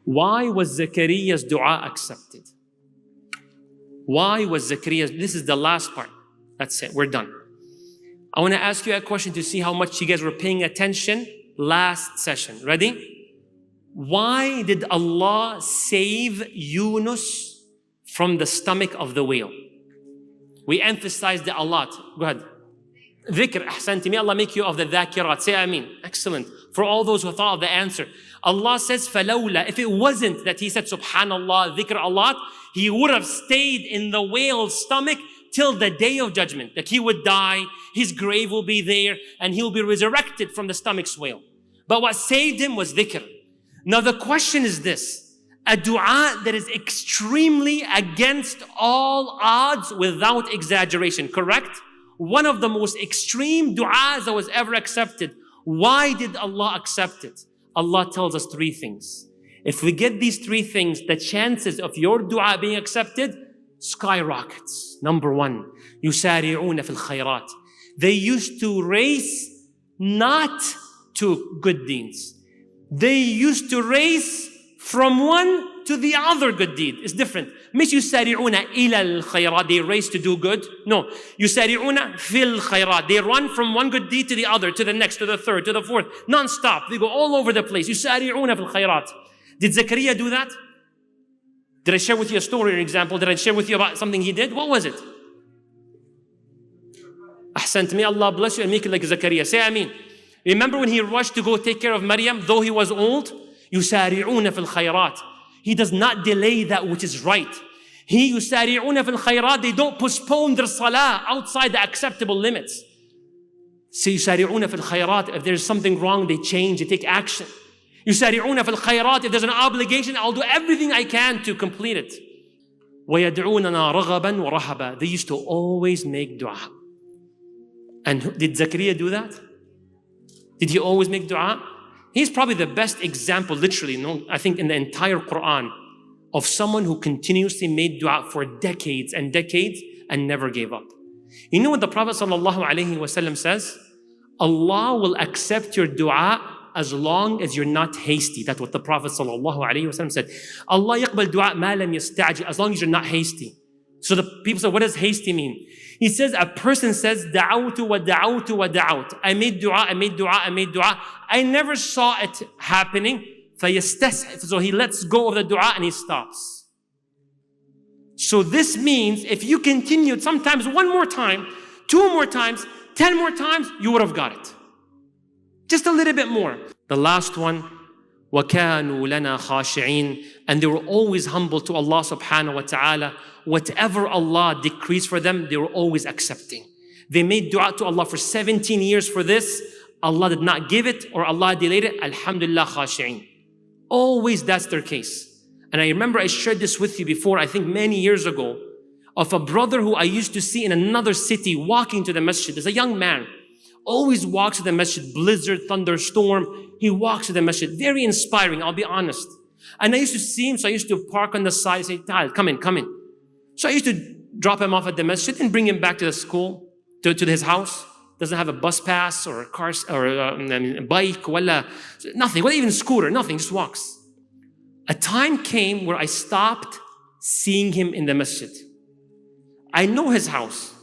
Why was Zakariya's dua accepted? Why was Zakariya's, this is the last part. That's it, we're done. I want to ask you a question to see how much you guys were paying attention last session. Ready? Why did Allah save Yunus from the stomach of the whale? We emphasized it a lot. Go ahead. Dhikr, ahsanti. May Allah make you of the dhakirat. Say ameen. Excellent. For all those who thought of the answer. Allah says, فَلَوْلَا. If it wasn't that he said, subhanallah, dhikr a lot, he would have stayed in the whale's stomach till the day of judgment. That he would die, his grave will be there, and he'll be resurrected from the stomach's whale. But what saved him was dhikr. Now the question is this. A dua that is extremely against all odds without exaggeration, correct? One of the most extreme du'as that was ever accepted. Why did Allah accept it? Allah tells us three things. If we get these three things, the chances of your dua being accepted skyrockets. Number one, يُسَارِعُونَ فِي الْخَيْرَاتِ. They used to race not to good deeds. They used to race from one to the other good deed. It's different. مش يسارعون إلى الخيرات. They race to do good. No. يسارعون في الخيرات. They run from one good deed to the other, to the next, to the third, to the fourth. Non-stop. They go all over the place. يسارعون في الخيرات. Did Zakaria do that? Did I share with you a story or an example? Did I share with you about something he did? What was it? Ahsant. May Allah bless you and make it like Zakaria. Say ameen. Remember when he rushed to go take care of Maryam, though he was old? يسارعون في الخيرات. He does not delay that which is right. He يسارعون في الخيرات. They don't postpone their salah outside the acceptable limits. So يسارعون في الخيرات. If there's something wrong, they change, they take action. يسارعون في الخيرات. If there's an obligation, I'll do everything I can to complete it. ويدعوننا رغبا ورهبا. They used to always make dua. And did Zakaria do that? Did he always make dua? He's probably the best example, literally, I think in the entire Quran, of someone who continuously made dua for decades and decades and never gave up. You know what the Prophet ﷺ says? Allah will accept your dua as long as you're not hasty. That's what the Prophet ﷺ said. Allah yaqbal dua ma lam yasta'jil, as long as you're not hasty. So the people say, what does hasty mean? He says, a person says, da'awtu wa da'awtu wa da'awt. I made dua, I made dua, I made dua. I never saw it happening. So he lets go of the dua and he stops. So this means if you continued sometimes one more time, 2 more times, 10 more times, you would have got it. Just a little bit more. The last one, وَكَانُوا لَنَا خَاشِعِينَ. And they were always humble to Allah subhanahu wa ta'ala. Whatever Allah decrees for them, they were always accepting. They made dua to Allah for 17 years for this. Allah did not give it or Allah delayed it. Alhamdulillah khashi'in. Always that's their case. And I remember I shared this with you before, I think many years ago, of a brother who I used to see in another city walking to the masjid. There's a young man. Always walks to the masjid, blizzard, thunderstorm. He walks to the masjid. Very inspiring, I'll be honest. And I used to see him, so I used to park on the side and say, Ta'al, come in, come in. So I used to drop him off at the masjid and bring him back to the school, to his house. Doesn't have a bus pass or a car or a bike, nothing, not even scooter, nothing, just walks. A time came where I stopped seeing him in the masjid. I know his house.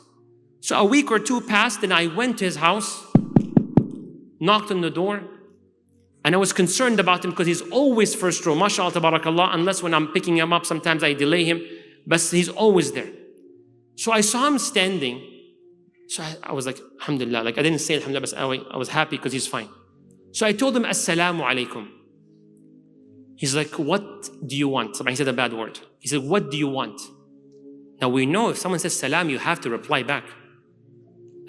So a week or 2 passed and I went to his house, knocked on the door, and I was concerned about him because he's always first row, mashallah, tabarakallah, unless when I'm picking him up, sometimes I delay him, but he's always there. So I saw him standing. So I was like, alhamdulillah, like I didn't say alhamdulillah, but I was happy because he's fine. So I told him, assalamu alaikum. He's like, what do you want? He said a bad word. He said, what do you want? Now we know if someone says salam, you have to reply back.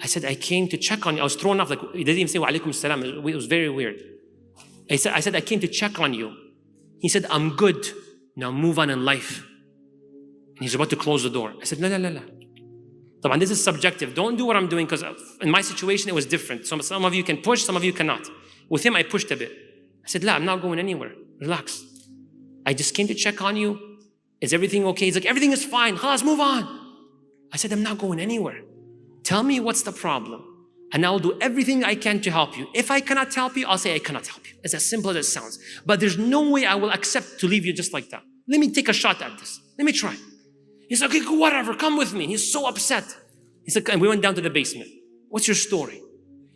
I said, I came to check on you. I was thrown off, like he didn't even say wa alaikum salam. It was very weird. I said, I came to check on you. He said, I'm good. Now move on in life. And he's about to close the door. I said, la. This is subjective. Don't do what I'm doing because in my situation, it was different. Some of you can push, some of you cannot. With him, I pushed a bit. I said, la, I'm not going anywhere. Relax. I just came to check on you. Is everything okay? He's like, everything is fine. Khalas, move on. I said, I'm not going anywhere. Tell me what's the problem. and I'll do everything I can to help you. If I cannot help you, I'll say I cannot help you. It's as simple as it sounds. But there's no way I will accept to leave you just like that. Let me take a shot at this. Let me try. He's like, okay, whatever, come with me. He's so upset. He's like, and we went down to the basement. What's your story?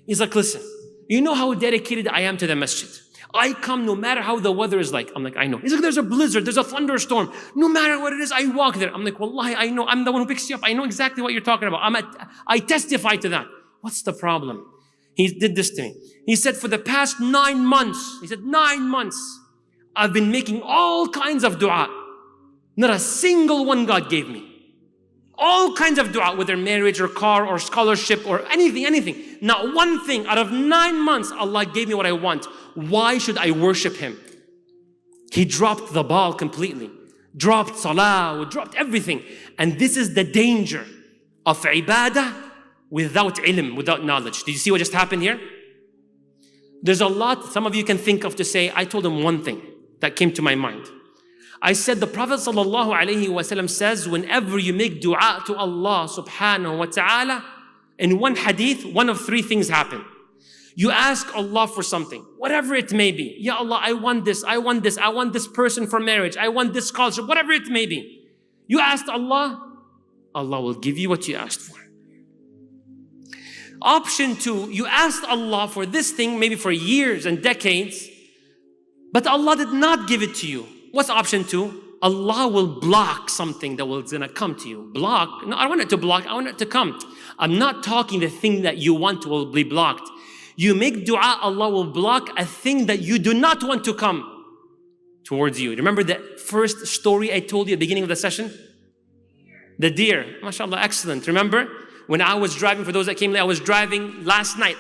He's like, listen, you know how dedicated I am to the masjid. I come no matter how the weather is like. I'm like, I know. He's like, there's a blizzard, there's a thunderstorm. No matter what it is, I walk there. I'm like, wallahi, I know. I'm the one who picks you up. I know exactly what you're talking about. I testify to that. What's the problem? He did this to me. He said, for the past 9 months, he said, 9 months, I've been making all kinds of dua. Not a single one God gave me. All kinds of dua, whether marriage or car or scholarship or anything. Not one thing. Out of 9 months, Allah gave me what I want. Why should I worship Him? He dropped the ball completely. Dropped salah, dropped everything. And this is the danger of ibadah without ilm, without knowledge. Did you see what just happened here? There's a lot some of you can think of to say. I told him one thing that came to my mind. I said the Prophet ﷺ says, whenever you make dua to Allah subhanahu wa ta'ala, in one hadith, one of 3 things happen. You ask Allah for something, whatever it may be. Ya Allah, I want this, I want this, I want this person for marriage, I want this scholarship, whatever it may be. You asked Allah, Allah will give you what you asked for. Option 2, you asked Allah for this thing, maybe for years and decades, but Allah did not give it to you. What's option 2? Allah will block something that was gonna come to you. Block? No, I want it to block, I want it to come. I'm not talking the thing that you want will be blocked. You make dua, Allah will block a thing that you do not want to come towards you. Remember the first story I told you at the beginning of the session? The deer. MashaAllah, excellent. Remember? When I was driving, for those that came late, I was driving last night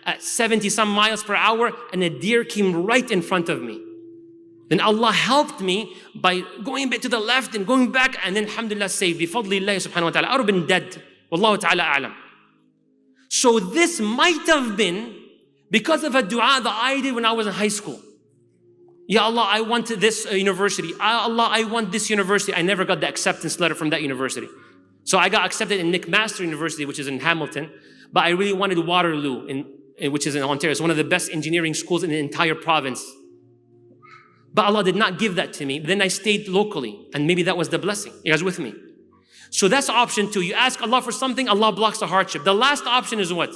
at 70 some miles per hour, and a deer came right in front of me. Then Allah helped me by going a bit to the left and going back, and then alhamdulillah saved. Bifadlillahi subhanahu wa ta'ala. I would have been dead. Wallahu ta'ala a'lam. So this might have been because of a dua that I did when I was in high school. Ya Allah, I want this university. Allah, I want this university. I never got the acceptance letter from that university. So I got accepted in McMaster University, which is in Hamilton, but I really wanted Waterloo, which is in Ontario. It's one of the best engineering schools in the entire province. But Allah did not give that to me. Then I stayed locally, and maybe that was the blessing. You guys with me? So that's option 2. You ask Allah for something, Allah blocks the hardship. The last option is what?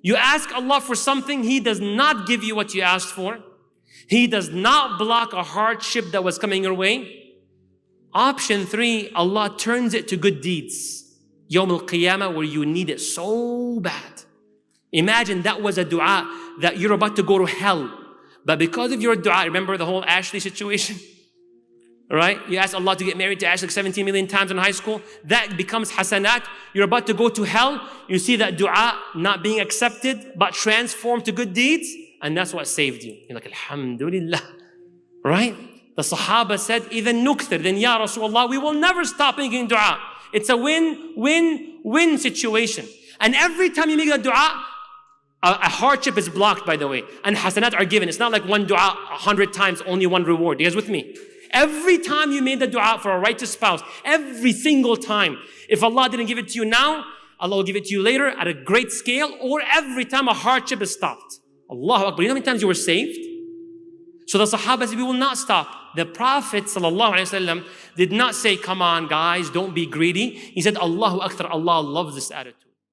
You ask Allah for something, He does not give you what you asked for. He does not block a hardship that was coming your way. Option 3, Allah turns it to good deeds. Yawm al-Qiyamah, where you need it so bad. Imagine that was a dua that you're about to go to hell. But because of your dua, remember the whole Ashley situation? Right? You ask Allah to get married to Ashley 17 million times in high school. That becomes hasanat. You're about to go to hell. You see that dua not being accepted, but transformed to good deeds. And that's what saved you. You're like, alhamdulillah. Right? The Sahaba said, even nukthir, then Ya Rasulullah, we will never stop making dua. It's a win-win-win situation. And every time you make a dua, a hardship is blocked, by the way. And hasanat are given. It's not like one dua 100 times, only one reward. You guys with me? Every time you made the dua for a righteous spouse, every single time, if Allah didn't give it to you now, Allah will give it to you later at a great scale, or every time a hardship is stopped. Allahu Akbar. You know how many times you were saved? So the Sahaba said, we will not stop. The Prophet ﷺ did not say, come on guys, don't be greedy. He said, Allahu Akbar, Allah loves this attitude.